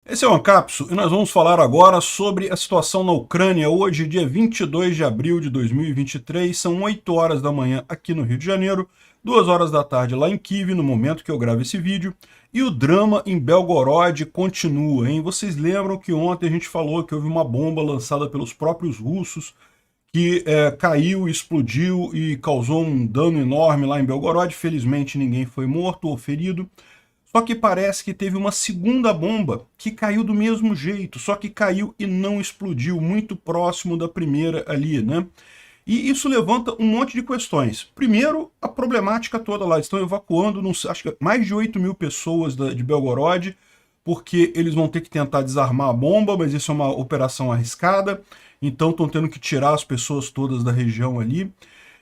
Esse é o Ancapso e nós vamos falar agora sobre a situação na Ucrânia. Hoje, dia 22 de abril de 2023, são 8 horas da manhã aqui no Rio de Janeiro, 2 horas da tarde lá em Kiev, no momento que eu gravo esse vídeo, e o drama em Belgorod continua, hein? Vocês lembram que ontem a gente falou que houve uma bomba lançada pelos próprios russos, que caiu, explodiu e causou um dano enorme lá em Belgorod. Felizmente ninguém foi morto ou ferido. Só que parece que teve uma segunda bomba que caiu do mesmo jeito, só que caiu e não explodiu, muito próximo da primeira ali, né? E isso levanta um monte de questões. Primeiro, a problemática toda lá. Estão evacuando, acho que mais de 8 mil pessoas de Belgorod, porque eles vão ter que tentar desarmar a bomba, mas isso é uma operação arriscada. Então estão tendo que tirar as pessoas todas da região ali.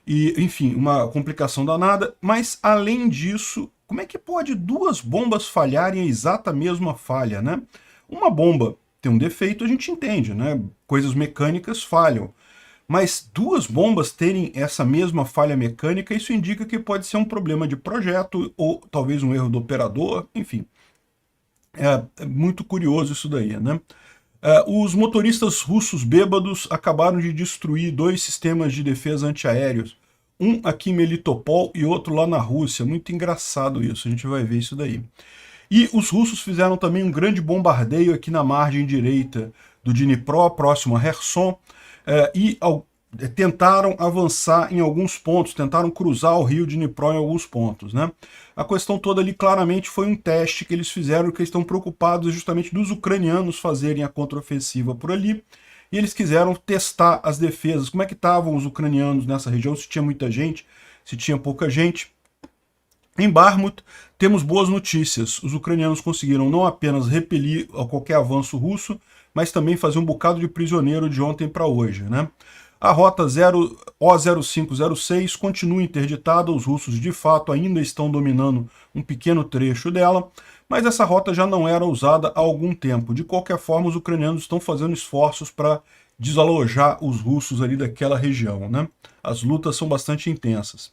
E, enfim, uma complicação danada. Mas, além disso, como é que pode duas bombas falharem a exata mesma falha, né? Uma bomba tem um defeito, a gente entende, né? Coisas mecânicas falham. Mas duas bombas terem essa mesma falha mecânica, isso indica que pode ser um problema de projeto ou talvez um erro do operador, enfim. É muito curioso isso daí, né? Os motoristas russos bêbados acabaram de destruir 2 sistemas de defesa antiaéreos. Um aqui em Melitopol e outro lá na Rússia. Muito engraçado isso, a gente vai ver isso daí. E os russos fizeram também um grande bombardeio aqui na margem direita do Dnipro, próximo a Kherson, tentaram avançar em alguns pontos, tentaram cruzar o rio Dnipro em alguns pontos, né? A questão toda ali claramente foi um teste que eles fizeram, que eles estão preocupados justamente dos ucranianos fazerem a contraofensiva por ali, e eles quiseram testar as defesas, como é que estavam os ucranianos nessa região, se tinha muita gente, se tinha pouca gente. Em Bakhmut, temos boas notícias. Os ucranianos conseguiram não apenas repelir qualquer avanço russo, mas também fazer um bocado de prisioneiro de ontem para hoje, né? A rota O0506 continua interditada, os russos de fato ainda estão dominando um pequeno trecho dela, mas essa rota já não era usada há algum tempo. De qualquer forma, os ucranianos estão fazendo esforços para desalojar os russos ali daquela região, né? As lutas são bastante intensas.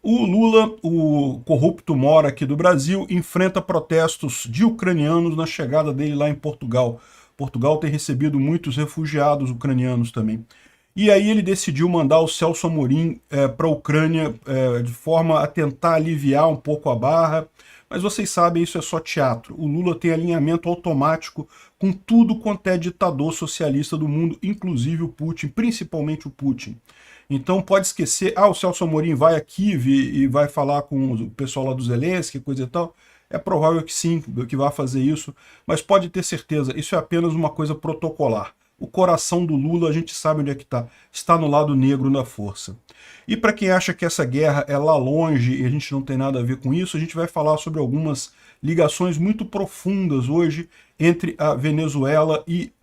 O Lula, o corrupto mora aqui do Brasil, enfrenta protestos de ucranianos na chegada dele lá em Portugal. Portugal tem recebido muitos refugiados ucranianos também. E aí ele decidiu mandar o Celso Amorim para a Ucrânia de forma a tentar aliviar um pouco a barra, mas vocês sabem, isso é só teatro. O Lula tem alinhamento automático com tudo quanto é ditador socialista do mundo, inclusive o Putin, principalmente o Putin. Então pode esquecer, o Celso Amorim vai a Kiev e vai falar com o pessoal lá do Zelensky, coisa e tal. É provável que sim, que vá fazer isso, mas pode ter certeza, isso é apenas uma coisa protocolar. O coração do Lula, a gente sabe onde é que está. Está no lado negro da força. E para quem acha que essa guerra é lá longe e a gente não tem nada a ver com isso, a gente vai falar sobre algumas ligações muito profundas hoje entre a Venezuela e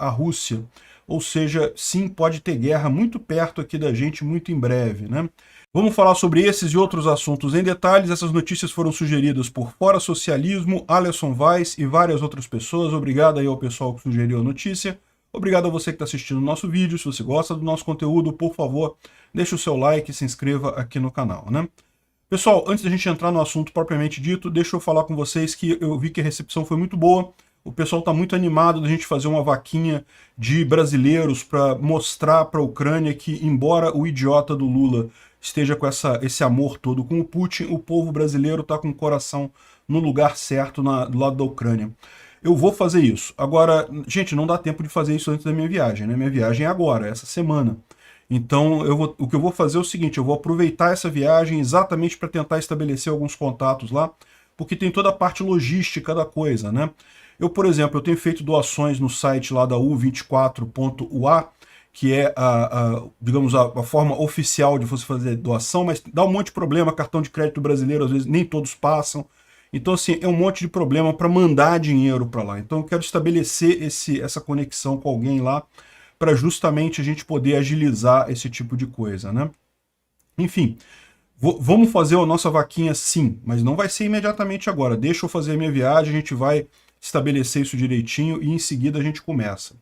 a Rússia. Ou seja, sim, pode ter guerra muito perto aqui da gente, muito em breve, né? Vamos falar sobre esses e outros assuntos em detalhes. Essas notícias foram sugeridas por Fora Socialismo, Alisson Weiss e várias outras pessoas. Obrigado aí ao pessoal que sugeriu a notícia. Obrigado a você que está assistindo o nosso vídeo. Se você gosta do nosso conteúdo, por favor, deixe o seu like e se inscreva aqui no canal, né? Pessoal, antes da gente entrar no assunto propriamente dito, deixa eu falar com vocês que eu vi que a recepção foi muito boa. O pessoal está muito animado da gente fazer uma vaquinha de brasileiros para mostrar para a Ucrânia que, embora o idiota do Lula esteja com esse amor todo com o Putin, o povo brasileiro está com o coração no lugar certo, do lado da Ucrânia. Eu vou fazer isso. Agora, gente, não dá tempo de fazer isso antes da minha viagem, né? Minha viagem é agora, essa semana. Então, o que eu vou fazer é o seguinte, eu vou aproveitar essa viagem exatamente para tentar estabelecer alguns contatos lá, porque tem toda a parte logística da coisa, né? Eu, por exemplo, eu tenho feito doações no site lá da U24.ua, que é digamos, a forma oficial de você fazer doação, mas dá um monte de problema, cartão de crédito brasileiro, às vezes nem todos passam. Então, assim, é um monte de problema para mandar dinheiro para lá. Então, eu quero estabelecer essa conexão com alguém lá para justamente a gente poder agilizar esse tipo de coisa, né? Enfim, vamos fazer a nossa vaquinha sim, mas não vai ser imediatamente agora. Deixa eu fazer a minha viagem, a gente vai estabelecer isso direitinho e em seguida a gente começa.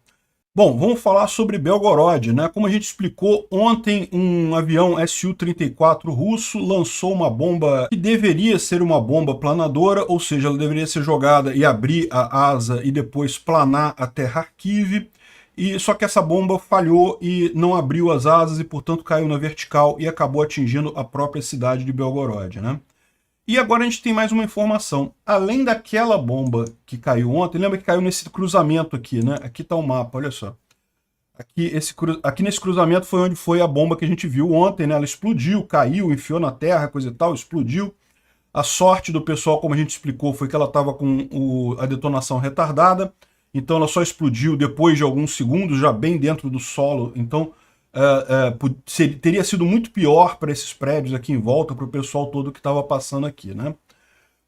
Bom, vamos falar sobre Belgorod, né? Como a gente explicou ontem, um avião Su-34 russo lançou uma bomba que deveria ser uma bomba planadora, ou seja, ela deveria ser jogada e abrir a asa e depois planar até Kharkiv. E só que essa bomba falhou e não abriu as asas e, portanto, caiu na vertical e acabou atingindo a própria cidade de Belgorod, né? E agora a gente tem mais uma informação. Além daquela bomba que caiu ontem, lembra que caiu nesse cruzamento aqui, né? Aqui está o mapa, olha só. Aqui nesse cruzamento foi onde foi a bomba que a gente viu ontem, né? Ela explodiu, caiu, enfiou na terra, coisa e tal, explodiu. A sorte do pessoal, como a gente explicou, foi que ela estava com a detonação retardada, então ela só explodiu depois de alguns segundos, já bem dentro do solo. Então teria sido muito pior para esses prédios aqui em volta, para o pessoal todo que estava passando aqui, né?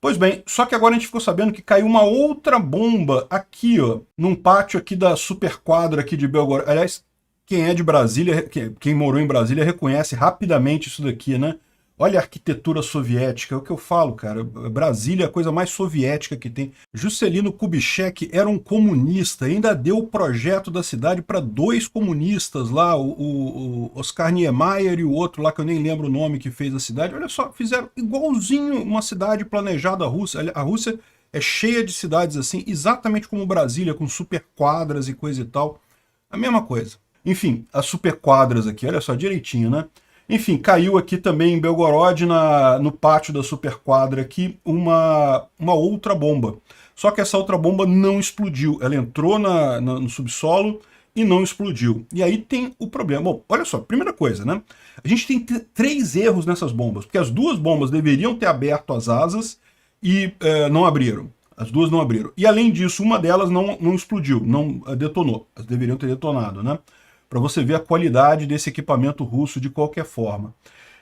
Pois bem, só que agora a gente ficou sabendo que caiu uma outra bomba aqui, ó, num pátio aqui da Superquadra aqui de Belgorod. Aliás, quem é de Brasília, quem morou em Brasília reconhece rapidamente isso daqui, né? Olha a arquitetura soviética, é o que eu falo, cara. Brasília é a coisa mais soviética que tem. Juscelino Kubitschek era um comunista, ainda deu o projeto da cidade para dois comunistas lá, o Oscar Niemeyer e o outro lá, que eu nem lembro o nome, que fez a cidade. Olha só, fizeram igualzinho uma cidade planejada. A Rússia é cheia de cidades assim, exatamente como Brasília, com super quadras e coisa e tal. A mesma coisa. Enfim, as super quadras aqui, olha só, direitinho, né? Enfim, caiu aqui também em Belgorod, no pátio da Superquadra aqui, uma outra bomba. Só que essa outra bomba não explodiu. Ela entrou no subsolo e não explodiu. E aí tem o problema. Bom, olha só, primeira coisa, né? A gente tem três erros nessas bombas, porque as duas bombas deveriam ter aberto as asas e não abriram. As duas não abriram. E além disso, uma delas não explodiu, não detonou. Elas deveriam ter detonado, né? Para você ver a qualidade desse equipamento russo de qualquer forma.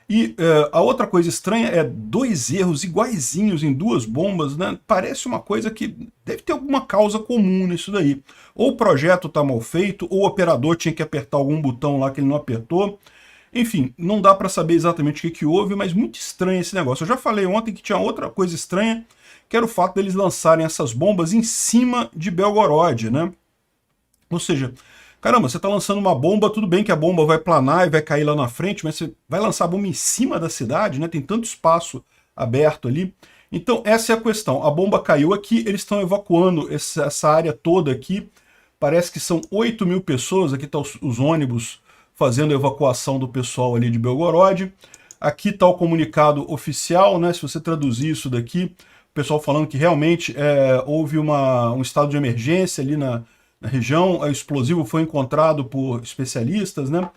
E a outra coisa estranha é dois erros iguaizinhos em duas bombas, né? Parece uma coisa que deve ter alguma causa comum nisso daí. Ou o projeto está mal feito, ou o operador tinha que apertar algum botão lá que ele não apertou. Enfim, não dá para saber exatamente o que houve, mas muito estranho esse negócio. Eu já falei ontem que tinha outra coisa estranha, que era o fato deles lançarem essas bombas em cima de Belgorod, né? Ou seja, caramba, você está lançando uma bomba, tudo bem que a bomba vai planar e vai cair lá na frente, mas você vai lançar a bomba em cima da cidade, né? Tem tanto espaço aberto ali. Então essa é a questão. A bomba caiu aqui, eles estão evacuando essa área toda aqui. Parece que são 8.000 pessoas, aqui estão os ônibus fazendo a evacuação do pessoal ali de Belgorod. Aqui está o comunicado oficial, né? Se você traduzir isso daqui, o pessoal falando que realmente houve um estado de emergência ali na região, o explosivo foi encontrado por especialistas, né?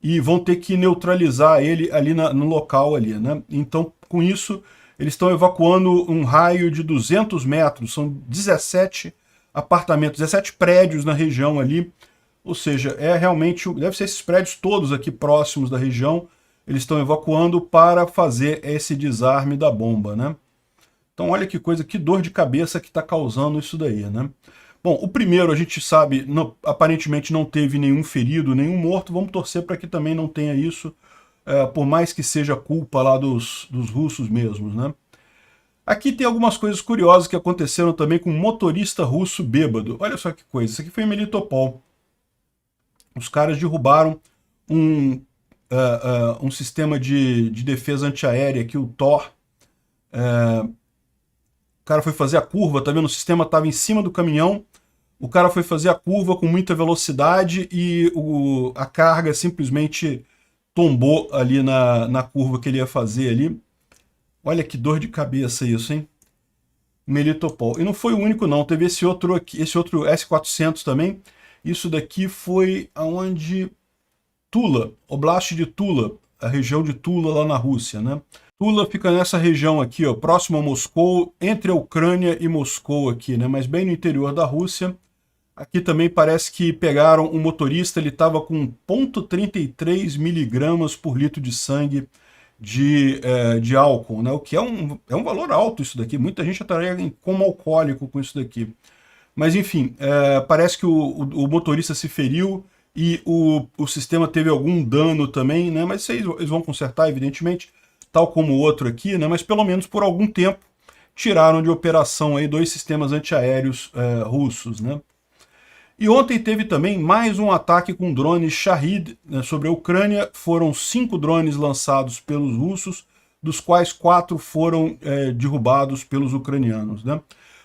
E vão ter que neutralizar ele ali no local ali, né? Então, com isso, eles estão evacuando um raio de 200 metros, são 17 apartamentos, 17 prédios na região ali, ou seja, realmente, deve ser esses prédios todos aqui próximos da região, eles estão evacuando para fazer esse desarme da bomba, né? Então olha que coisa, que dor de cabeça que está causando isso daí, né? Bom, o primeiro a gente sabe, aparentemente não teve nenhum ferido, nenhum morto, vamos torcer para que também não tenha isso, por mais que seja culpa lá dos russos mesmos, né? Aqui tem algumas coisas curiosas que aconteceram também com um motorista russo bêbado. Olha só que coisa, isso aqui foi em Melitopol. Os caras derrubaram um sistema de defesa antiaérea aqui, o Tor. O cara foi fazer a curva, tá vendo? O sistema estava em cima do caminhão, o cara foi fazer a curva com muita velocidade e a carga simplesmente tombou ali na curva que ele ia fazer ali. Olha que dor de cabeça isso, hein? Melitopol. E não foi o único não, teve esse outro aqui, esse outro S-400 também. Isso daqui foi aonde? Tula, Oblast de Tula, a região de Tula lá na Rússia, né? Tula fica nessa região aqui, ó, próximo a Moscou, entre a Ucrânia e Moscou aqui, né? Mas bem no interior da Rússia. Aqui também parece que pegaram um motorista, ele estava com 0,33 miligramas por litro de sangue de álcool, né? O que é um valor alto isso daqui. Muita gente estaria como alcoólico com isso daqui. Mas enfim, parece que o motorista se feriu e o sistema teve algum dano também, né? Mas eles vão consertar, evidentemente, tal como o outro aqui, né? Mas pelo menos por algum tempo tiraram de operação aí dois sistemas antiaéreos russos, né? E ontem teve também mais um ataque com drones Shahid, né, sobre a Ucrânia. Foram 5 drones lançados pelos russos, dos quais 4 foram derrubados pelos ucranianos, né?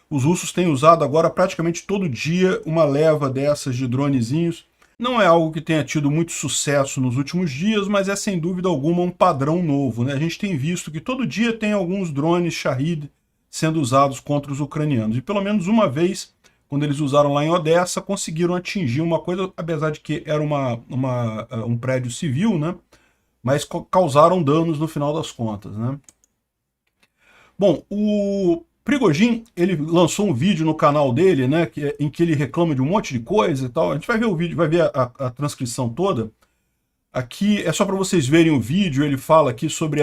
Os russos têm usado agora praticamente todo dia uma leva dessas de dronezinhos. Não é algo que tenha tido muito sucesso nos últimos dias, mas é sem dúvida alguma um padrão novo, né? A gente tem visto que todo dia tem alguns drones Shahid sendo usados contra os ucranianos. E pelo menos uma vez, quando eles usaram lá em Odessa, conseguiram atingir uma coisa, apesar de que era um prédio civil, né? Mas causaram danos no final das contas, né? Bom, o Prigozhin, ele lançou um vídeo no canal dele, né, em que ele reclama de um monte de coisa e tal. A gente vai ver o vídeo, vai ver a transcrição toda. Aqui é só para vocês verem o vídeo. Ele fala aqui sobre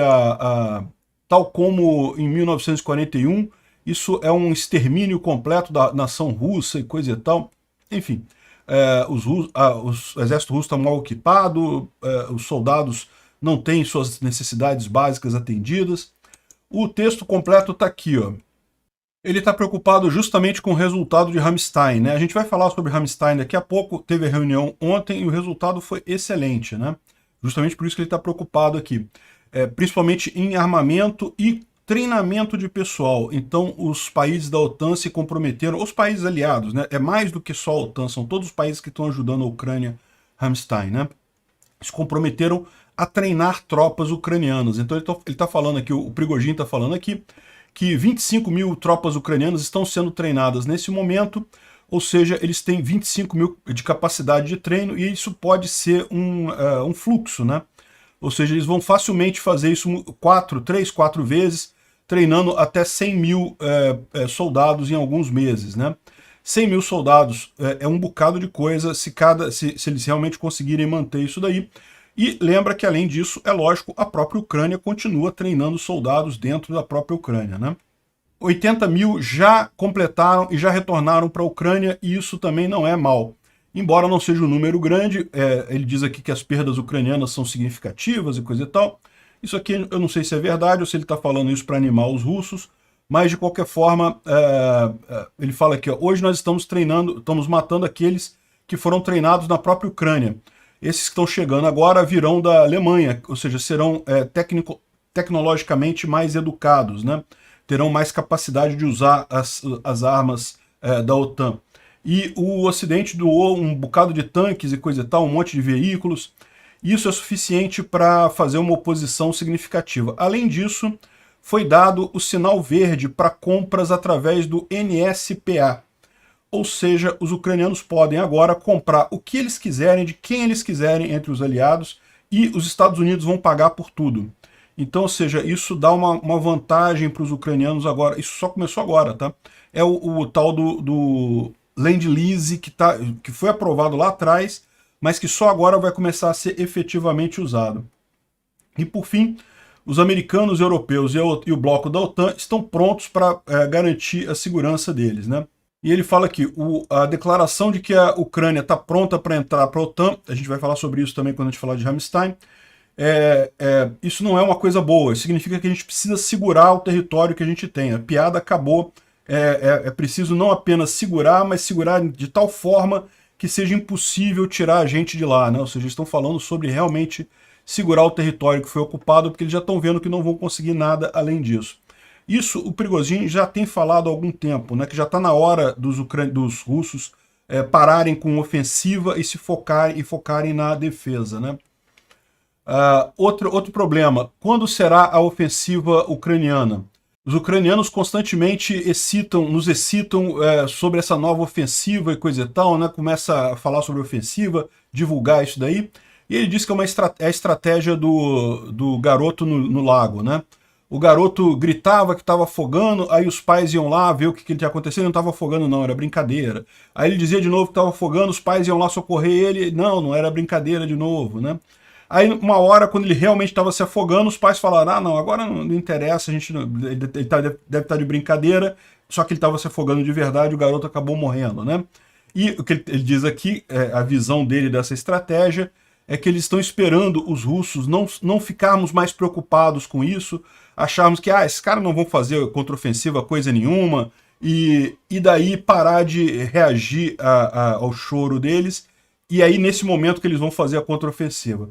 tal como em 1941, isso é um extermínio completo da nação russa e coisa e tal. Enfim, o exército russo está mal equipado, os soldados não têm suas necessidades básicas atendidas. O texto completo está aqui, ó. Ele está preocupado justamente com o resultado de Ramstein, né? A gente vai falar sobre Ramstein daqui a pouco. Teve a reunião ontem e o resultado foi excelente, né? Justamente por isso que ele está preocupado aqui. Principalmente em armamento e treinamento de pessoal. Então, os países da OTAN se comprometeram, os países aliados, né? É mais do que só a OTAN, são todos os países que estão ajudando a Ucrânia, Ramstein, né? Se comprometeram a treinar tropas ucranianas. Então, ele está falando aqui, o Prigozhin está falando aqui, que 25 mil tropas ucranianas estão sendo treinadas nesse momento, ou seja, eles têm 25 mil de capacidade de treino, e isso pode ser um fluxo, né? Ou seja, eles vão facilmente fazer isso 3, 4 vezes, treinando até 100 mil soldados em alguns meses, né? 100 mil soldados é um bocado de coisa se eles realmente conseguirem manter isso daí. E lembra que, além disso, é lógico, a própria Ucrânia continua treinando soldados dentro da própria Ucrânia, né? 80 mil já completaram e já retornaram para a Ucrânia, e isso também não é mal. Embora não seja um número grande, ele diz aqui que as perdas ucranianas são significativas e coisa e tal. Isso aqui eu não sei se é verdade ou se ele está falando isso para animar os russos, mas de qualquer forma, ele fala aqui, ó, hoje nós estamos matando aqueles que foram treinados na própria Ucrânia. Esses que estão chegando agora virão da Alemanha, ou seja, serão tecnologicamente mais educados, né? Terão mais capacidade de usar as armas da OTAN. E o Ocidente doou um bocado de tanques e coisa e tal, um monte de veículos. Isso é suficiente para fazer uma oposição significativa. Além disso, foi dado o sinal verde para compras através do NSPA. Ou seja, os ucranianos podem agora comprar o que eles quiserem, de quem eles quiserem entre os aliados, e os Estados Unidos vão pagar por tudo. Então, ou seja, isso dá uma vantagem para os ucranianos agora. Isso só começou agora, tá? É o tal do Land Lease que foi aprovado lá atrás, mas que só agora vai começar a ser efetivamente usado. E por fim, os americanos, europeus e o bloco da OTAN estão prontos para garantir a segurança deles, né? E ele fala aqui, a declaração de que a Ucrânia está pronta para entrar para a OTAN, a gente vai falar sobre isso também quando a gente falar de Ramstein, isso não é uma coisa boa, isso significa que a gente precisa segurar o território que a gente tem. A piada acabou, é preciso não apenas segurar, mas segurar de tal forma que seja impossível tirar a gente de lá, né? Ou seja, eles estão falando sobre realmente segurar o território que foi ocupado, porque eles já estão vendo que não vão conseguir nada além disso. Isso o Prigozhin já tem falado há algum tempo, né, que já está na hora dos russos pararem com ofensiva e se focarem na defesa, né? Outro problema, quando será a ofensiva ucraniana? Os ucranianos constantemente nos excitam sobre essa nova ofensiva e coisa e tal, né? Começa a falar sobre ofensiva, divulgar isso daí, e ele diz que é a estratégia do garoto no lago, né? O garoto gritava que estava afogando, aí os pais iam lá ver o que tinha acontecido, não estava afogando não, era brincadeira. Aí ele dizia de novo que estava afogando, os pais iam lá socorrer ele, não era brincadeira de novo, né? Aí uma hora, quando ele realmente estava se afogando, os pais falaram, não, agora não interessa, ele deve estar de brincadeira, só que ele estava se afogando de verdade, o garoto acabou morrendo, né? E o que ele diz aqui, a visão dele dessa estratégia, é que eles estão esperando os russos não ficarmos mais preocupados com isso, acharmos que esses caras não vão fazer contraofensiva coisa nenhuma, e daí parar de reagir ao choro deles, e aí nesse momento que eles vão fazer a contraofensiva.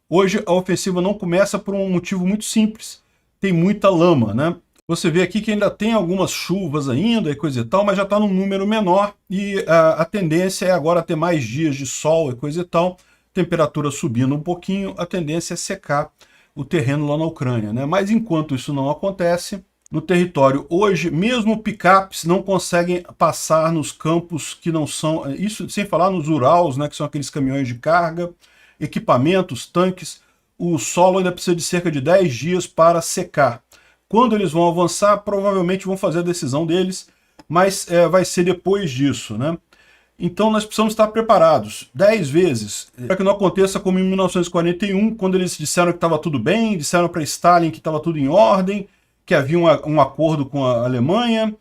Hoje a ofensiva não começa por um motivo muito simples, tem muita lama, né? Você vê aqui que ainda tem algumas chuvas ainda e coisa e tal, mas já está num número menor e a tendência é agora ter mais dias de sol e coisa e tal, temperatura subindo um pouquinho, a tendência é secar o terreno lá na Ucrânia, né? Mas enquanto isso não acontece, no território hoje, mesmo picapes não conseguem passar nos campos que não são, isso sem falar nos Urals, né, que são aqueles caminhões de carga, equipamentos, tanques, o solo ainda precisa de cerca de 10 dias para secar. Quando eles vão avançar, provavelmente vão fazer a decisão deles, mas vai ser depois disso, né? Então nós precisamos estar preparados 10 vezes, para que não aconteça como em 1941, quando eles disseram que estava tudo bem, disseram para Stalin que estava tudo em ordem, que havia um acordo com a Alemanha,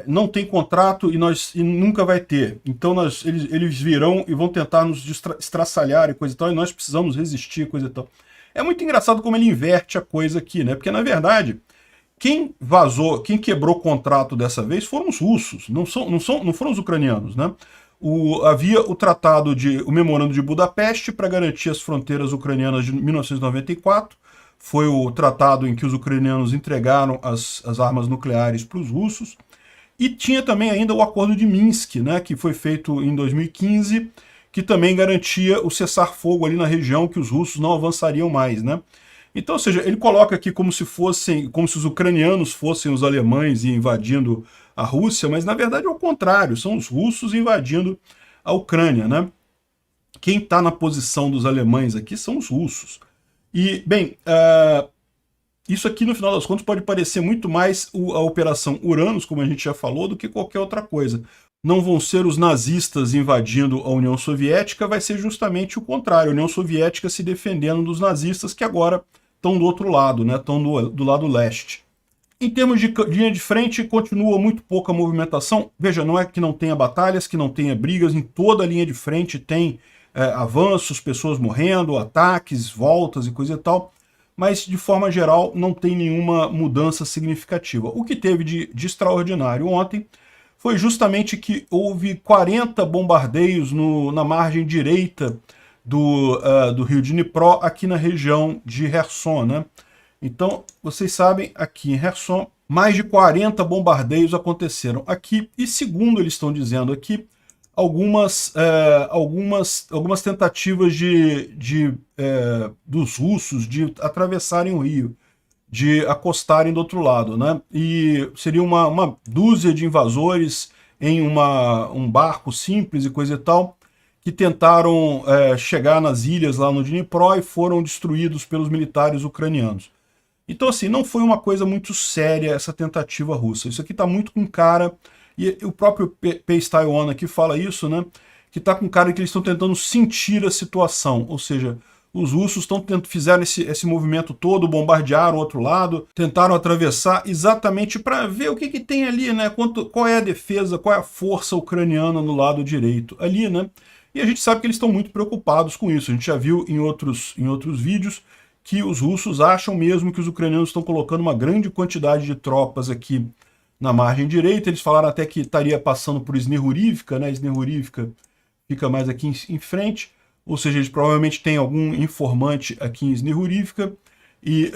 não tem contrato e nunca vai ter. Então eles virão e vão tentar nos estraçalhar e coisa e tal, e nós precisamos resistir, coisa e tal. É muito engraçado como ele inverte a coisa aqui, né? Porque, na verdade, quem vazou, quem quebrou o contrato dessa vez foram os russos, não foram os ucranianos, né? Havia o memorando de Budapeste para garantir as fronteiras ucranianas de 1994, foi o tratado em que os ucranianos entregaram as armas nucleares para os russos, e tinha também ainda o acordo de Minsk, né, que foi feito em 2015, que também garantia o cessar-fogo ali na região, que os russos não avançariam mais, né? Então, ou seja, ele coloca aqui como se os ucranianos fossem os alemães e invadindo a Rússia, mas na verdade é o contrário, são os russos invadindo a Ucrânia, né? Quem está na posição dos alemães aqui são os russos. E, bem, isso aqui, no final das contas, pode parecer muito mais a Operação Uranus, como a gente já falou, do que qualquer outra coisa. Não vão ser os nazistas invadindo a União Soviética, vai ser justamente o contrário, a União Soviética se defendendo dos nazistas, que agora estão do outro lado, né? Estão do lado leste. Em termos de linha de frente, continua muito pouca movimentação. Veja, não é que não tenha batalhas, que não tenha brigas, em toda a linha de frente tem avanços, pessoas morrendo, ataques, voltas e coisa e tal, mas de forma geral não tem nenhuma mudança significativa. O que teve de extraordinário ontem foi justamente que houve 40 bombardeios na margem direita do rio Dnipro, aqui na região de Kherson, né? Então, vocês sabem, aqui em Kherson, mais de 40 bombardeios aconteceram aqui, e segundo eles estão dizendo aqui, algumas tentativas dos russos de atravessarem o rio, de acostarem do outro lado, né? E seria uma dúzia de invasores em um barco simples e coisa e tal, que tentaram chegar nas ilhas lá no Dnipro e foram destruídos pelos militares ucranianos. Então, assim, não foi uma coisa muito séria essa tentativa russa. Isso aqui está muito com cara, e o próprio Pace Taiwan aqui fala isso, né? Que está com cara que eles estão tentando sentir a situação, ou seja, os russos fizeram esse movimento todo, bombardearam o outro lado, tentaram atravessar exatamente para ver o que tem ali, né? Qual é a defesa, qual é a força ucraniana no lado direito ali, né? E a gente sabe que eles estão muito preocupados com isso. A gente já viu em outros vídeos que os russos acham mesmo que os ucranianos estão colocando uma grande quantidade de tropas aqui na margem direita. Eles falaram até que estaria passando por Snehurivka, né? Snehurivka fica mais aqui em frente, ou seja, eles provavelmente têm algum informante aqui em Snehurivka e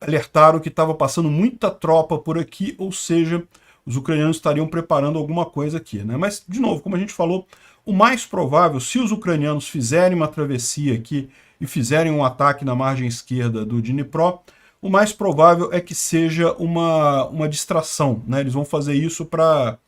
alertaram que estava passando muita tropa por aqui, ou seja, os ucranianos estariam preparando alguma coisa aqui, né? Mas, de novo, como a gente falou, o mais provável, se os ucranianos fizerem uma travessia aqui e fizerem um ataque na margem esquerda do Dnipro, o mais provável é que seja uma distração, né? Eles vão fazer isso para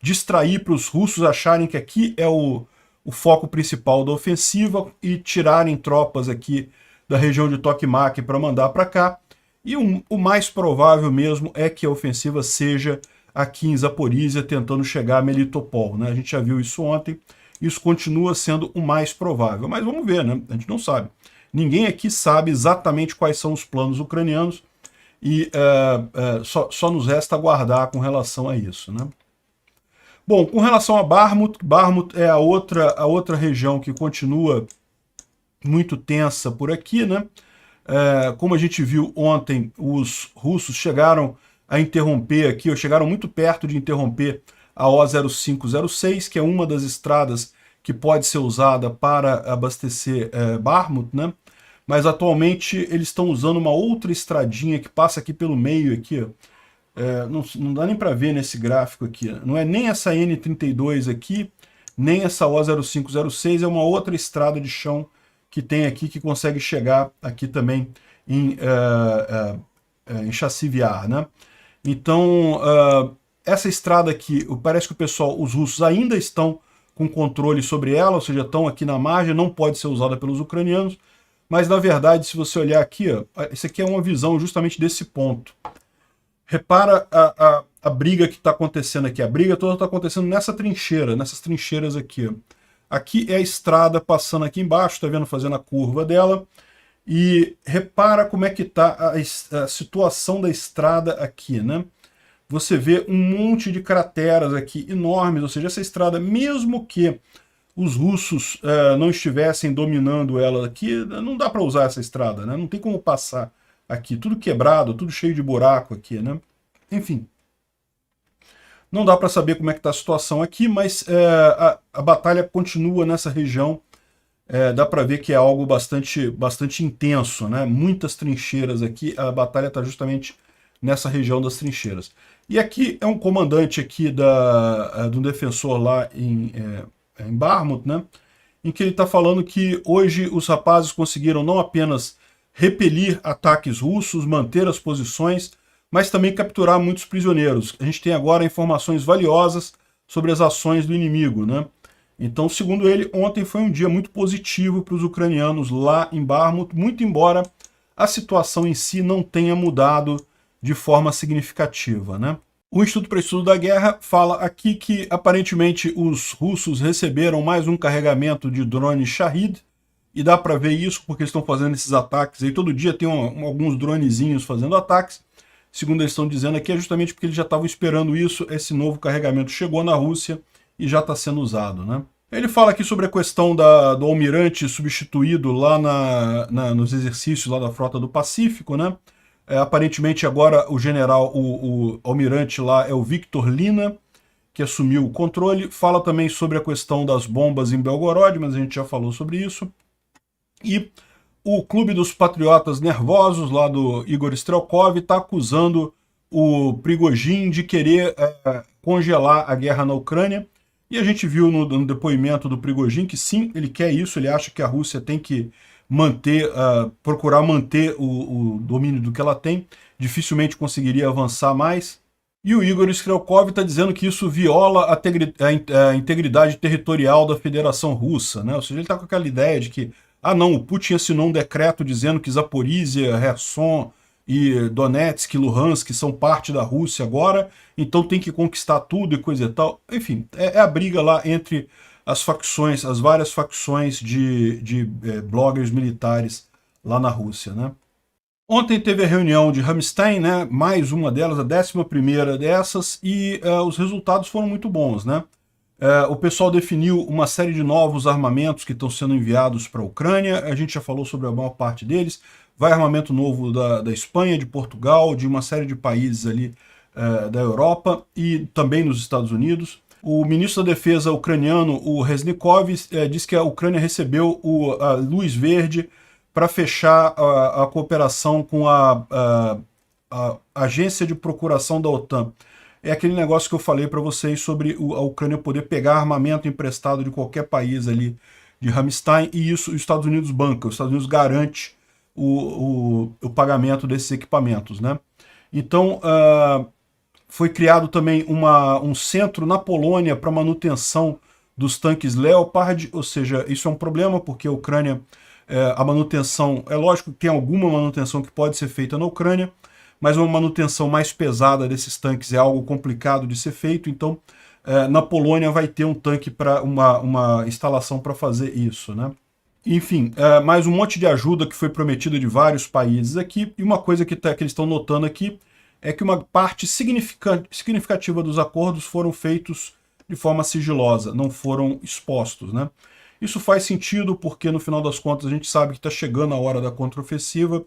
distrair, para os russos acharem que aqui é o foco principal da ofensiva e tirarem tropas aqui da região de Tokmak para mandar para cá. E o mais provável mesmo é que a ofensiva seja aqui em Zaporizhia, tentando chegar a Melitopol, né? A gente já viu isso ontem, isso continua sendo o mais provável, mas vamos ver, né? A gente não sabe. Ninguém aqui sabe exatamente quais são os planos ucranianos e só nos resta aguardar com relação a isso, né? Bom, com relação a Bakhmut é a outra região que continua muito tensa por aqui, né? Como a gente viu ontem, os russos chegaram a interromper aqui, ou chegaram muito perto de interromper a O0506, que é uma das estradas que pode ser usada para abastecer Bakhmut, né? Mas atualmente eles estão usando uma outra estradinha que passa aqui pelo meio, aqui, ó. Não dá nem para ver nesse gráfico aqui. Não é nem essa N32 aqui, nem essa O0506, é uma outra estrada de chão que tem aqui, que consegue chegar aqui também em Chassiviar, né? Então, essa estrada aqui, parece que os russos ainda estão com controle sobre ela, ou seja, estão aqui na margem, não pode ser usada pelos ucranianos, mas na verdade, se você olhar aqui, ó, isso aqui é uma visão justamente desse ponto. Repara a briga que está acontecendo aqui. A briga toda está acontecendo nessa trincheira, nessas trincheiras aqui, ó. Aqui é a estrada passando aqui embaixo, está vendo, fazendo a curva dela. E repara como é que está a situação da estrada aqui, né? Você vê um monte de crateras aqui enormes, ou seja, essa estrada, mesmo que os russos não estivessem dominando ela aqui, não dá para usar essa estrada, né? Não tem como passar aqui, tudo quebrado, tudo cheio de buraco aqui, né? Enfim, não dá para saber como é que está a situação aqui, mas a batalha continua nessa região. Dá para ver que é algo bastante intenso, né? Muitas trincheiras aqui, a batalha está justamente nessa região das trincheiras. E aqui é um comandante aqui de um defensor lá em Bakhmut, né? Em que ele está falando que hoje os rapazes conseguiram não apenas repelir ataques russos, manter as posições, mas também capturar muitos prisioneiros. A gente tem agora informações valiosas sobre as ações do inimigo, né? Então, segundo ele, ontem foi um dia muito positivo para os ucranianos lá em Bakhmut, muito embora a situação em si não tenha mudado de forma significativa, né? O Instituto para Estudo da Guerra fala aqui que, aparentemente, os russos receberam mais um carregamento de drones Shahid, e dá para ver isso porque eles estão fazendo esses ataques. Aí todo dia tem alguns dronezinhos fazendo ataques. Segundo eles estão dizendo aqui, é justamente porque eles já estavam esperando isso, esse novo carregamento chegou na Rússia e já está sendo usado, né? Ele fala aqui sobre a questão do almirante substituído lá nos exercícios lá da Frota do Pacífico, né? Aparentemente agora o general, o almirante lá é o Viktor Lina, que assumiu o controle. Fala também sobre a questão das bombas em Belgorod, mas a gente já falou sobre isso. E o Clube dos Patriotas Nervosos, lá do Igor Strelkov, está acusando o Prigozhin de querer congelar a guerra na Ucrânia. E a gente viu no depoimento do Prigozhin que sim, ele quer isso, ele acha que a Rússia tem que procurar manter o domínio do que ela tem, dificilmente conseguiria avançar mais. E o Igor Strelkov está dizendo que isso viola a integridade territorial da Federação Russa, né? Ou seja, ele está com aquela ideia de que, não, o Putin assinou um decreto dizendo que Zaporizhia, Kherson e Donetsk e Luhansk são parte da Rússia agora, então tem que conquistar tudo e coisa e tal. Enfim, é a briga lá entre as facções, as várias facções de bloggers militares lá na Rússia, né? Ontem teve a reunião de Ramstein, né? Mais uma delas, a 11ª dessas, e os resultados foram muito bons, né? O pessoal definiu uma série de novos armamentos que estão sendo enviados para a Ucrânia, a gente já falou sobre a maior parte deles. Vai armamento novo da Espanha, de Portugal, de uma série de países ali da Europa e também nos Estados Unidos. O ministro da Defesa ucraniano, o Reznikov, disse que a Ucrânia recebeu a luz verde para fechar a cooperação com a agência de procuração da OTAN. É aquele negócio que eu falei para vocês sobre a Ucrânia poder pegar armamento emprestado de qualquer país ali de Ramstein, e isso os Estados Unidos banca, os Estados Unidos garante o pagamento desses equipamentos, né? Então, foi criado também um centro na Polônia para manutenção dos tanques Leopard, ou seja, isso é um problema porque a Ucrânia, a manutenção, é lógico que tem alguma manutenção que pode ser feita na Ucrânia, mas uma manutenção mais pesada desses tanques é algo complicado de ser feito, então na Polônia vai ter um tanque para uma instalação para fazer isso, né? Enfim, mais um monte de ajuda que foi prometida de vários países aqui, e uma coisa que eles estão notando aqui é que uma parte significativa dos acordos foram feitos de forma sigilosa, não foram expostos, né? Isso faz sentido porque, no final das contas, a gente sabe que está chegando a hora da contraofensiva,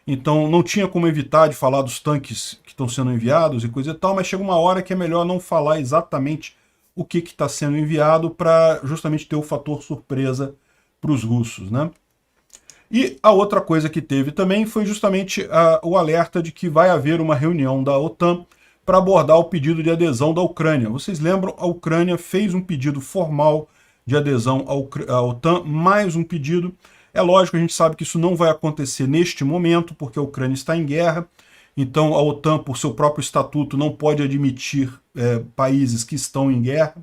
então não tinha como evitar de falar dos tanques que estão sendo enviados e coisa e tal, mas chega uma hora que é melhor não falar exatamente o que está sendo enviado para justamente ter o fator surpresa para os russos, né? E a outra coisa que teve também foi justamente o alerta de que vai haver uma reunião da OTAN para abordar o pedido de adesão da Ucrânia. Vocês lembram, a Ucrânia fez um pedido formal de adesão à OTAN, mais um pedido. É lógico, a gente sabe que isso não vai acontecer neste momento, porque a Ucrânia está em guerra, então a OTAN, por seu próprio estatuto, não pode admitir países que estão em guerra.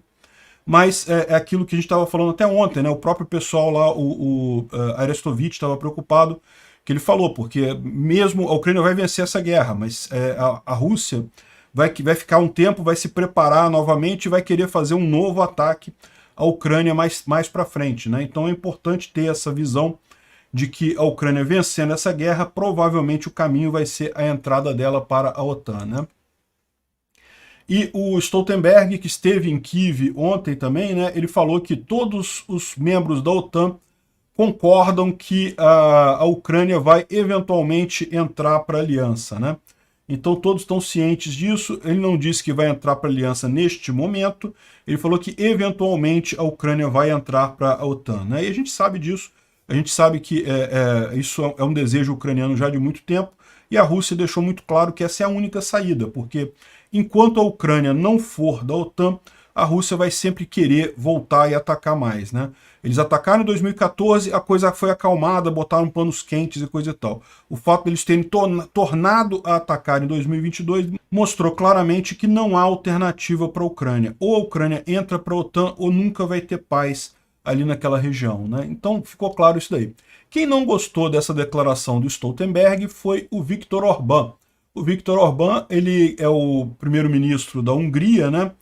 Mas é aquilo que a gente estava falando até ontem, né? O próprio pessoal lá, o Arestovich, estava preocupado, que ele falou, porque mesmo a Ucrânia vai vencer essa guerra, mas a Rússia vai ficar um tempo, vai se preparar novamente e vai querer fazer um novo ataque à Ucrânia mais para frente, né? Então é importante ter essa visão de que a Ucrânia vencendo essa guerra, provavelmente o caminho vai ser a entrada dela para a OTAN, né? E o Stoltenberg, que esteve em Kiev ontem também, né, ele falou que todos os membros da OTAN concordam que a Ucrânia vai eventualmente entrar para a aliança, né? Então todos estão cientes disso. Ele não disse que vai entrar para a aliança neste momento, ele falou que eventualmente a Ucrânia vai entrar para a OTAN, né? E a gente sabe disso, a gente sabe que isso é um desejo ucraniano já de muito tempo, e a Rússia deixou muito claro que essa é a única saída, porque enquanto a Ucrânia não for da OTAN, a Rússia vai sempre querer voltar e atacar mais, né? Eles atacaram em 2014, a coisa foi acalmada, botaram panos quentes e coisa e tal. O fato de eles terem tornado a atacar em 2022 mostrou claramente que não há alternativa para a Ucrânia. Ou a Ucrânia entra para a OTAN ou nunca vai ter paz ali naquela região, né? Então ficou claro isso daí. Quem não gostou dessa declaração do Stoltenberg foi o Viktor Orbán. O Viktor Orbán, ele é o primeiro-ministro da Hungria, né?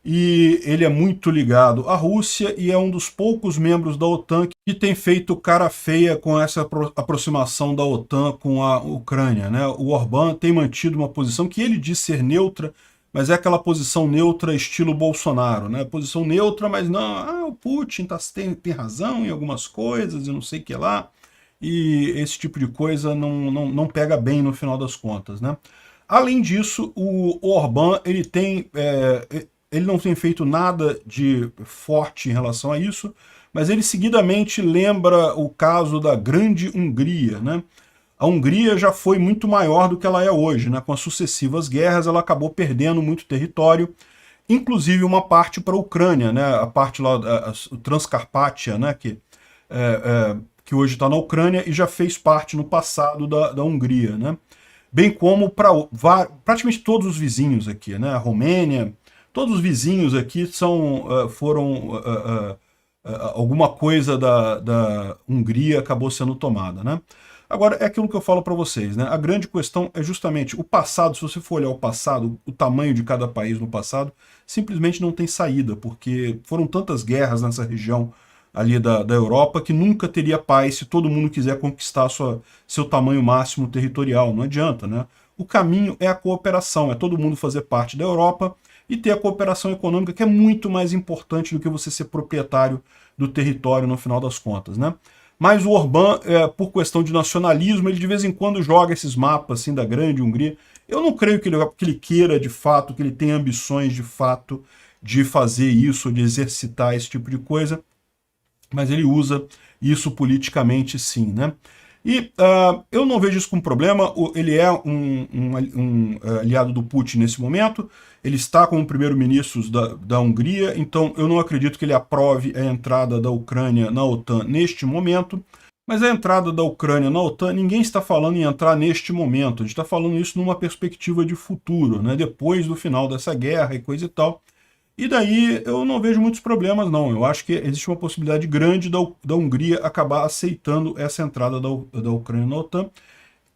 E ele é muito ligado à Rússia e é um dos poucos membros da OTAN que tem feito cara feia com essa aproximação da OTAN com a Ucrânia, né? O Orbán tem mantido uma posição que ele diz ser neutra, mas é aquela posição neutra estilo Bolsonaro, né? Posição neutra, mas não, o Putin tem razão em algumas coisas e não sei o que lá. E esse tipo de coisa não pega bem no final das contas, né? Além disso, o Orbán, ele não tem feito nada de forte em relação a isso, mas ele seguidamente lembra o caso da Grande Hungria, né? A Hungria já foi muito maior do que ela é hoje, né? Com as sucessivas guerras, ela acabou perdendo muito território, inclusive uma parte para a Ucrânia, né? A parte lá, o Transcarpátia, né? Que hoje está na Ucrânia e já fez parte no passado da Hungria, né? Bem como para praticamente todos os vizinhos aqui, né? A Romênia, todos os vizinhos aqui foram alguma coisa da Hungria acabou sendo tomada, né? Agora, é aquilo que eu falo para vocês, né? A grande questão é justamente o passado. Se você for olhar o passado, o tamanho de cada país no passado, simplesmente não tem saída, porque foram tantas guerras nessa região ali da Europa que nunca teria paz se todo mundo quiser conquistar seu tamanho máximo territorial. Não adianta, né? O caminho é a cooperação, é todo mundo fazer parte da Europa e ter a cooperação econômica, que é muito mais importante do que você ser proprietário do território no final das contas, né? Mas o Orbán, por questão de nacionalismo, ele de vez em quando joga esses mapas assim, da Grande Hungria. Eu não creio que ele queira de fato, que ele tenha ambições de fato de fazer isso, de exercitar esse tipo de coisa, mas ele usa isso politicamente sim, né? E eu não vejo isso como problema. Ele é um aliado do Putin nesse momento, ele está como primeiro-ministro da Hungria, então eu não acredito que ele aprove a entrada da Ucrânia na OTAN neste momento, mas a entrada da Ucrânia na OTAN, ninguém está falando em entrar neste momento, a gente está falando isso numa perspectiva de futuro, né? Depois do final dessa guerra e coisa e tal. E daí eu não vejo muitos problemas, não. Eu acho que existe uma possibilidade grande da Hungria acabar aceitando essa entrada da Ucrânia na OTAN,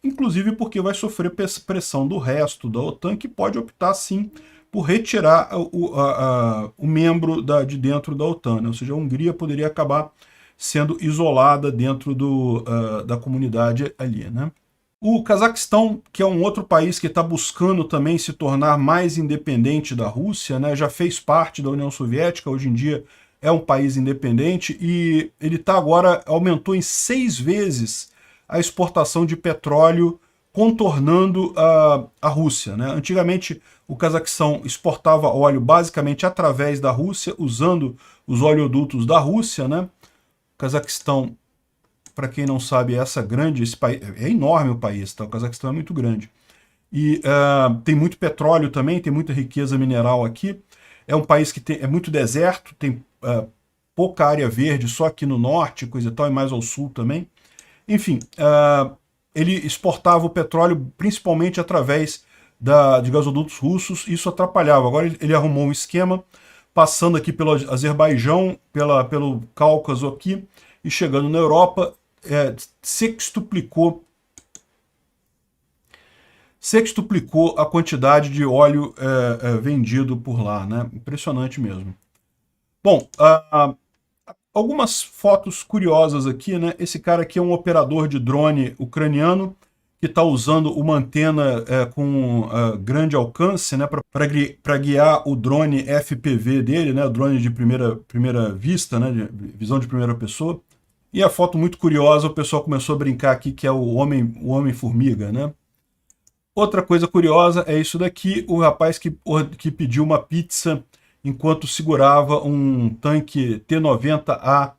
inclusive porque vai sofrer pressão do resto da OTAN, que pode optar, sim, por retirar o membro de dentro da OTAN, né? Ou seja, a Hungria poderia acabar sendo isolada dentro da comunidade ali, né? O Cazaquistão, que é um outro país que está buscando também se tornar mais independente da Rússia, né, já fez parte da União Soviética, hoje em dia é um país independente, e ele aumentou em 6 vezes a exportação de petróleo contornando a Rússia, né? Antigamente, o Cazaquistão exportava óleo basicamente através da Rússia, usando os oleodutos da Rússia, né? O Cazaquistão, para quem não sabe, esse país, é enorme o país, tá? O Cazaquistão é muito grande. E tem muito petróleo também, tem muita riqueza mineral aqui. É um país que é muito deserto, tem pouca área verde, só aqui no norte, coisa e tal, e mais ao sul também. Enfim, ele exportava o petróleo principalmente através de gasodutos russos, isso atrapalhava. Agora ele arrumou um esquema, passando aqui pelo Azerbaijão, pelo Cáucaso aqui, e chegando na Europa, sextuplicou a quantidade de óleo vendido por lá, né? Impressionante mesmo. Bom, algumas fotos curiosas aqui, né? Esse cara aqui é um operador de drone ucraniano que está usando uma antena com grande alcance, né? Para guiar o drone FPV dele, né? O drone de primeira vista, né? Visão de primeira pessoa. E a foto muito curiosa, o pessoal começou a brincar aqui que é o Homem-Formiga, né? Outra coisa curiosa é isso daqui, o rapaz que pediu uma pizza enquanto segurava um tanque T-90A.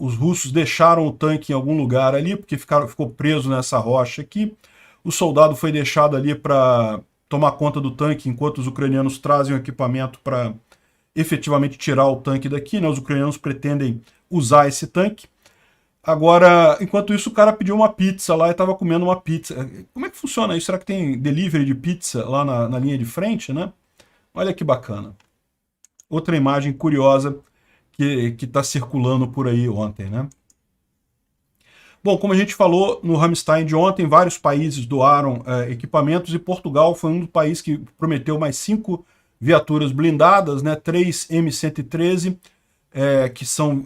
Os russos deixaram o tanque em algum lugar ali, porque ficou preso nessa rocha aqui. O soldado foi deixado ali para tomar conta do tanque, enquanto os ucranianos trazem o equipamento para efetivamente tirar o tanque daqui, né? Os ucranianos pretendem usar esse tanque. Agora, enquanto isso, o cara pediu uma pizza lá e estava comendo uma pizza. Como é que funciona isso? Será que tem delivery de pizza lá na linha de frente, né? Olha que bacana. Outra imagem curiosa que está circulando por aí ontem, né? Bom, como a gente falou no Rammstein de ontem, vários países doaram equipamentos e Portugal foi um dos países que prometeu mais 5 viaturas blindadas, né? 3 M113, que são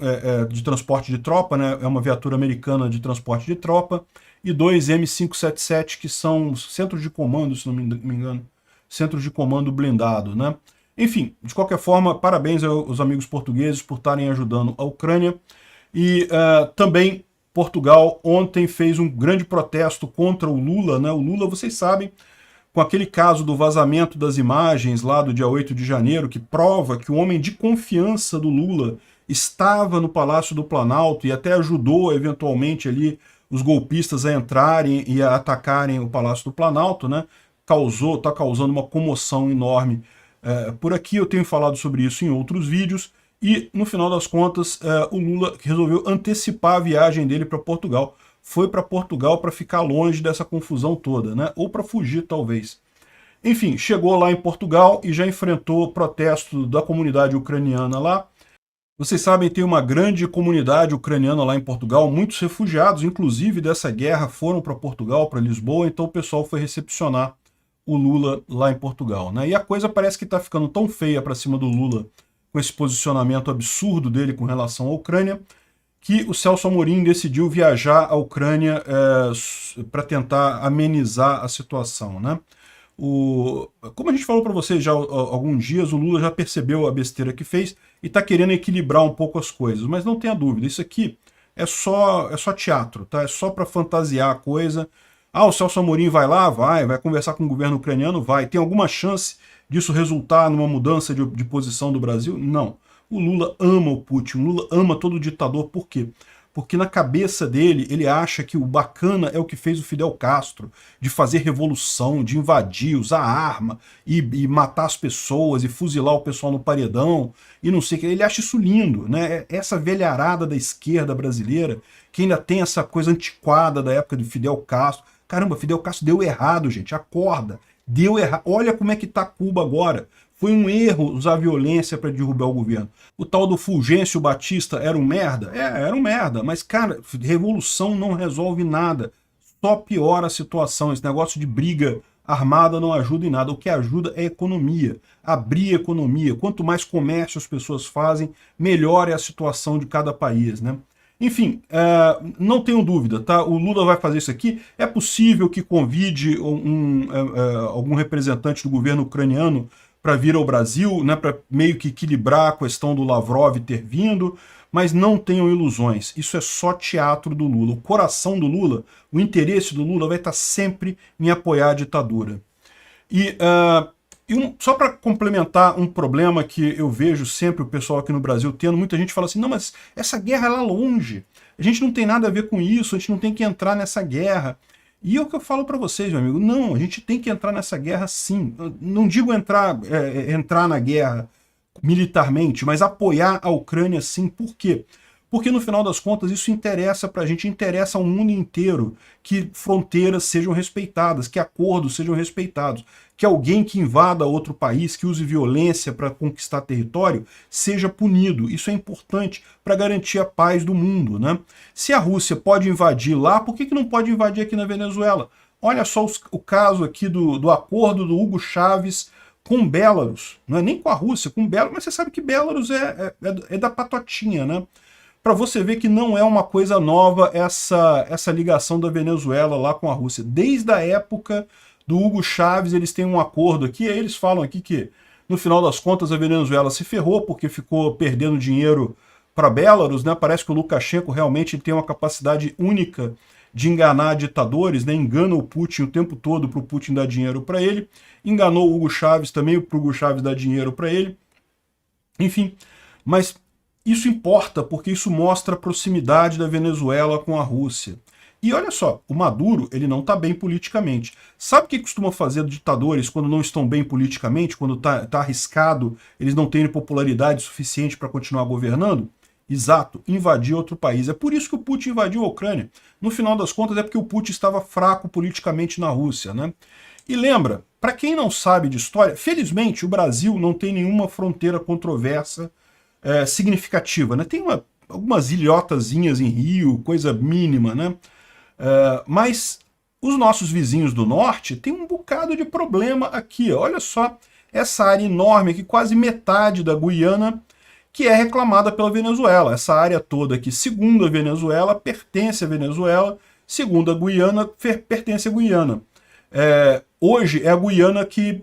de transporte de tropa, né? É uma viatura americana de transporte de tropa, e 2 M577, que são centros de comando, se não me engano, centros de comando blindado, né? Enfim, de qualquer forma, parabéns aos amigos portugueses por estarem ajudando a Ucrânia. E também Portugal ontem fez um grande protesto contra o Lula, né? O Lula, vocês sabem, com aquele caso do vazamento das imagens lá do dia 8 de janeiro, que prova que o homem de confiança do Lula estava no Palácio do Planalto e até ajudou, eventualmente, ali os golpistas a entrarem e a atacarem o Palácio do Planalto, né? Está causando uma comoção enorme por aqui. Eu tenho falado sobre isso em outros vídeos, e no final das contas o Lula resolveu antecipar a viagem dele para Portugal. Foi para Portugal para ficar longe dessa confusão toda, né? Ou para fugir, talvez. Enfim, chegou lá em Portugal e já enfrentou protesto da comunidade ucraniana lá. Vocês sabem, tem uma grande comunidade ucraniana lá em Portugal, muitos refugiados, inclusive dessa guerra, foram para Portugal, para Lisboa, então o pessoal foi recepcionar o Lula lá em Portugal, né? E a coisa parece que está ficando tão feia para cima do Lula, com esse posicionamento absurdo dele com relação à Ucrânia, que o Celso Amorim decidiu viajar à Ucrânia para tentar amenizar a situação, né? Como a gente falou para vocês já há alguns dias, o Lula já percebeu a besteira que fez e está querendo equilibrar um pouco as coisas, mas não tenha dúvida, isso aqui é só teatro, tá? É só para fantasiar a coisa. O Celso Amorim vai lá? Vai conversar com o governo ucraniano? Vai. Tem alguma chance disso resultar numa mudança de posição do Brasil? Não. O Lula ama o Putin, o Lula ama todo ditador. Por quê? Porque na cabeça dele, ele acha que o bacana é o que fez o Fidel Castro, de fazer revolução, de invadir, usar arma, e matar as pessoas, e fuzilar o pessoal no paredão, e não sei o que. Ele acha isso lindo, né? Essa velharada da esquerda brasileira, que ainda tem essa coisa antiquada da época de Fidel Castro. Caramba, Fidel Castro deu errado, gente, acorda. Deu errado. Olha como é que tá Cuba agora. Foi um erro usar violência para derrubar o governo. O tal do Fulgêncio Batista era um merda? Era um merda. Mas, cara, revolução não resolve nada. Só piora a situação. Esse negócio de briga armada não ajuda em nada. O que ajuda é a economia. Abrir a economia. Quanto mais comércio as pessoas fazem, melhor é a situação de cada país, né? Enfim, não tenho dúvida, tá? O Lula vai fazer isso aqui. É possível que convide algum representante do governo ucraniano para vir ao Brasil, né, para meio que equilibrar a questão do Lavrov ter vindo, mas não tenham ilusões, isso é só teatro do Lula. O coração do Lula, o interesse do Lula vai estar sempre em apoiar a ditadura. E só para complementar um problema que eu vejo sempre o pessoal aqui no Brasil tendo, muita gente fala assim, não, mas essa guerra é lá longe, a gente não tem nada a ver com isso, a gente não tem que entrar nessa guerra. E é o que eu falo para vocês, meu amigo, não, a gente tem que entrar nessa guerra sim. Não digo entrar na guerra militarmente, mas apoiar a Ucrânia sim. Por quê? Porque no final das contas isso interessa para a gente, interessa ao mundo inteiro que fronteiras sejam respeitadas, que acordos sejam respeitados, que alguém que invada outro país, que use violência para conquistar território, seja punido. Isso é importante para garantir a paz do mundo, né? Se a Rússia pode invadir lá, por que não pode invadir aqui na Venezuela? Olha só o caso aqui do acordo do Hugo Chávez com Belarus, não é nem com a Rússia, com Belarus, mas você sabe que Belarus é da patotinha, né? Para você ver que não é uma coisa nova essa ligação da Venezuela lá com a Rússia. Desde a época do Hugo Chávez, eles têm um acordo aqui, aí eles falam aqui que, no final das contas, a Venezuela se ferrou porque ficou perdendo dinheiro para Belarus, né? Parece que o Lukashenko realmente tem uma capacidade única de enganar ditadores, né? Engana o Putin o tempo todo para o Putin dar dinheiro para ele, enganou o Hugo Chávez também para o Hugo Chávez dar dinheiro para ele, enfim, mas isso importa porque isso mostra a proximidade da Venezuela com a Rússia. E olha só, o Maduro ele não está bem politicamente. Sabe o que costuma fazer ditadores quando não estão bem politicamente, quando tá arriscado, eles não têm popularidade suficiente para continuar governando? Exato, invadir outro país. É por isso que o Putin invadiu a Ucrânia. No final das contas é porque o Putin estava fraco politicamente na Rússia, né? E lembra, para quem não sabe de história, felizmente o Brasil não tem nenhuma fronteira controversa significativa, né? Tem algumas ilhotazinhas em Rio, coisa mínima, né? Mas os nossos vizinhos do norte têm um bocado de problema aqui. Olha só essa área enorme aqui, quase metade da Guiana, que é reclamada pela Venezuela. Essa área toda aqui, segundo a Venezuela, pertence à Venezuela, segundo a Guiana, pertence à Guiana. Hoje é a Guiana que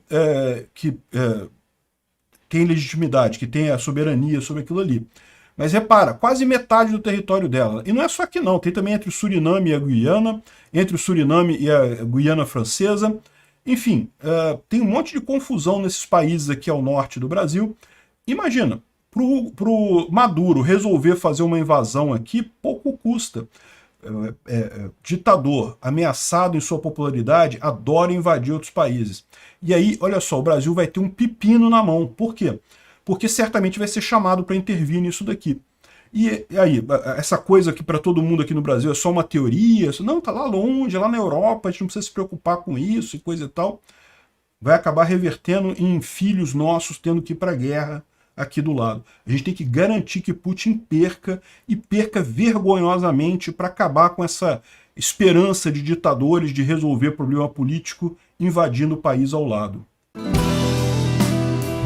tem legitimidade, que tem a soberania sobre aquilo ali. Mas repara, quase metade do território dela. E não é só aqui não, tem também entre o Suriname e a Guiana, entre o Suriname e a Guiana Francesa. Enfim, tem um monte de confusão nesses países aqui ao norte do Brasil. Imagina, pro Maduro resolver fazer uma invasão aqui, pouco custa. Ditador ameaçado em sua popularidade adora invadir outros países. E aí, olha só, o Brasil vai ter um pepino na mão. Por quê? Porque certamente vai ser chamado para intervir nisso daqui. E aí, essa coisa que para todo mundo aqui no Brasil é só uma teoria, não, tá lá longe, lá na Europa, a gente não precisa se preocupar com isso e coisa e tal, vai acabar revertendo em filhos nossos tendo que ir para a guerra aqui do lado. A gente tem que garantir que Putin perca, e perca vergonhosamente, para acabar com essa esperança de ditadores de resolver problema político invadindo o país ao lado.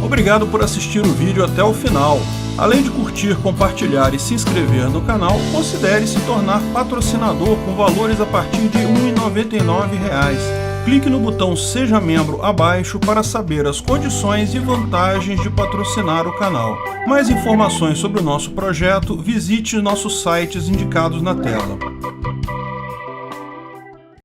Obrigado por assistir o vídeo até o final. Além de curtir, compartilhar e se inscrever no canal, considere se tornar patrocinador com valores a partir de R$ 1,99. Clique no botão Seja Membro abaixo para saber as condições e vantagens de patrocinar o canal. Mais informações sobre o nosso projeto, visite nossos sites indicados na tela.